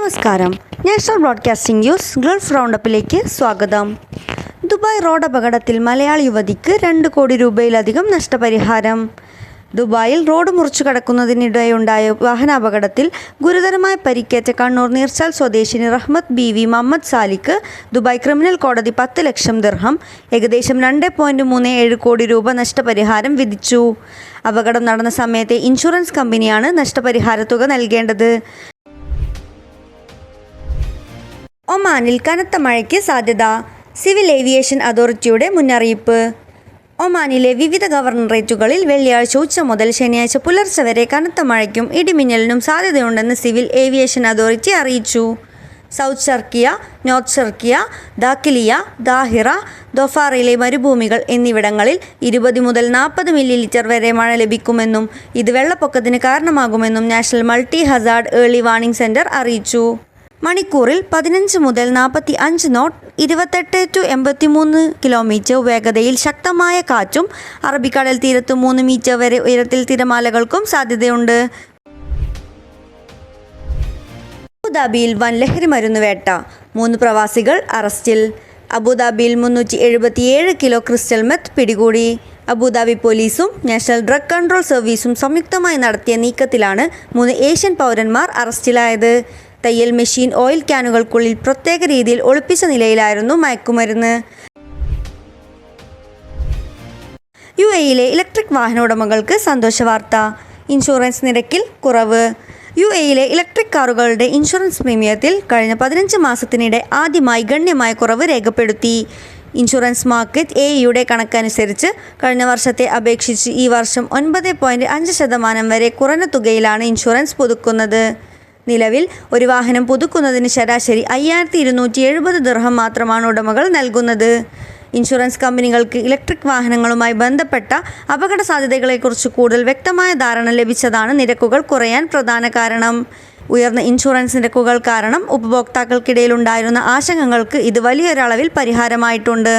നമസ്കാരം. National broadcasting news Gulf റൗണ്ടപ്പിലേക്ക് സ്വാഗതം. Dubai road അപകടത്തിൽ മലയാളി യുവതിക്ക് 2 കോടി രൂപയിലധികം നഷ്ടപരിഹാരം. ദുബായിൽ റോഡ് മുറിച്ചു കടക്കുന്നതിനിടെയുണ്ടായ വാഹനാപകടത്തിൽ ഗുരുതരമായി പരിക്കേറ്റ കണ്ണൂർ നീർച്ചാൽ സ്വദേശിനി റഹ്മത്ത് ബീവി മുഹമ്മദ് സാലിക്ക് ദുബായ് ക്രിമിനൽ കോടതി 10 ലക്ഷം ദിർഹം, ഏകദേശം 2.37 കോടി രൂപ നഷ്ടപരിഹാരം വിധിച്ചു. അപകടം നടന്ന സമയത്തെ ഇൻഷുറൻസ് കമ്പനിയാണ് നഷ്ടപരിഹാര തുക നൽകേണ്ടത്. ഒമാനിൽ കനത്ത മഴയ്ക്ക് സാധ്യത. സിവിൽ ഏവിയേഷൻ അതോറിറ്റിയുടെ മുന്നറിയിപ്പ്. ഒമാനിലെ വിവിധ ഗവർണറേറ്റുകളിൽ വെള്ളിയാഴ്ച ഉച്ച മുതൽ ശനിയാഴ്ച പുലർച്ചെ വരെ കനത്ത മഴയ്ക്കും ഇടിമിന്നലിനും സാധ്യതയുണ്ടെന്ന് സിവിൽ ഏവിയേഷൻ അതോറിറ്റി അറിയിച്ചു. South Sharqiya, north Sharqiya, Dakhiliya, Dhahira, ദോഫാറിലെ മരുഭൂമികൾ എന്നിവിടങ്ങളിൽ 20 മുതൽ 40 മില്ലിലിറ്റർ വരെ മഴ ലഭിക്കുമെന്നും ഇത് വെള്ളപ്പൊക്കത്തിന് കാരണമാകുമെന്നും national multi Hazard early warning centre അറിയിച്ചു. മണിക്കൂറിൽ 15 മുതൽ 45 നോട്ട് 28 to 83 കിലോമീറ്റർ വേഗതയിൽ ശക്തമായ കാറ്റും അറബിക്കടൽ തീരത്ത് 3 മീറ്റർ വരെ ഉയരത്തിൽ തിരമാലകൾക്കും സാധ്യതയുണ്ട്. അബുദാബിയിൽ വൻ ലഹരി മരുന്ന് വേട്ട, 3 പ്രവാസികൾ അറസ്റ്റിൽ. അബുദാബിയിൽ 377 കിലോ ക്രിസ്റ്റൽ മെത്ത് പിടികൂടി. അബുദാബി പോലീസും നാഷണൽ ഡ്രഗ് കൺട്രോൾ സർവീസും സംയുക്തമായി നടത്തിയ നീക്കത്തിലാണ് 3 ഏഷ്യൻ പൗരന്മാർ അറസ്റ്റിലായത്. തയ്യൽ മെഷീൻ ഓയിൽ ക്യാനുകൾക്കുള്ളിൽ പ്രത്യേക രീതിയിൽ ഒളിപ്പിച്ച നിലയിലായിരുന്നു മയക്കുമരുന്ന്. UAEയിലെ ഇലക്ട്രിക് വാഹന ഉടമകൾക്ക് സന്തോഷവാർത്ത. ഇൻഷുറൻസ് നിരക്കിൽ കുറവ്. UAEയിലെ ഇലക്ട്രിക് കാറുകളുടെ ഇൻഷുറൻസ് പ്രീമിയത്തിൽ കഴിഞ്ഞ 15 മാസത്തിനിടെ ആദ്യമായി ഗണ്യമായ കുറവ് രേഖപ്പെടുത്തി. ഇൻഷുറൻസ് മാർക്കറ്റ് AEയുടെ കണക്കനുസരിച്ച് കഴിഞ്ഞ വർഷത്തെ അപേക്ഷിച്ച് ഈ വർഷം 9.5% വരെ കുറഞ്ഞ തുകയിലാണ് ഇൻഷുറൻസ് പുതുക്കുന്നത്. നിലവിൽ ഒരു വാഹനം പുതുക്കുന്നതിന് ശരാശരി 5270 ദിർഹം മാത്രമാണ് ഉടമകൾ നൽകുന്നത്. ഇൻഷുറൻസ് കമ്പനികൾക്ക് ഇലക്ട്രിക് വാഹനങ്ങളുമായി ബന്ധപ്പെട്ട അപകട സാധ്യതകളെക്കുറിച്ച് കൂടുതൽ വ്യക്തമായ ധാരണ ലഭിച്ചതാണ് നിരക്കുകൾ കുറയാൻ പ്രധാന കാരണം. ഉയർന്ന ഇൻഷുറൻസ് നിരക്കുകൾ കാരണം ഉപഭോക്താക്കൾക്കിടയിലുണ്ടായിരുന്ന ആശങ്കകൾക്ക് ഇത് വലിയൊരളവിൽ പരിഹാരമായിട്ടുണ്ട്.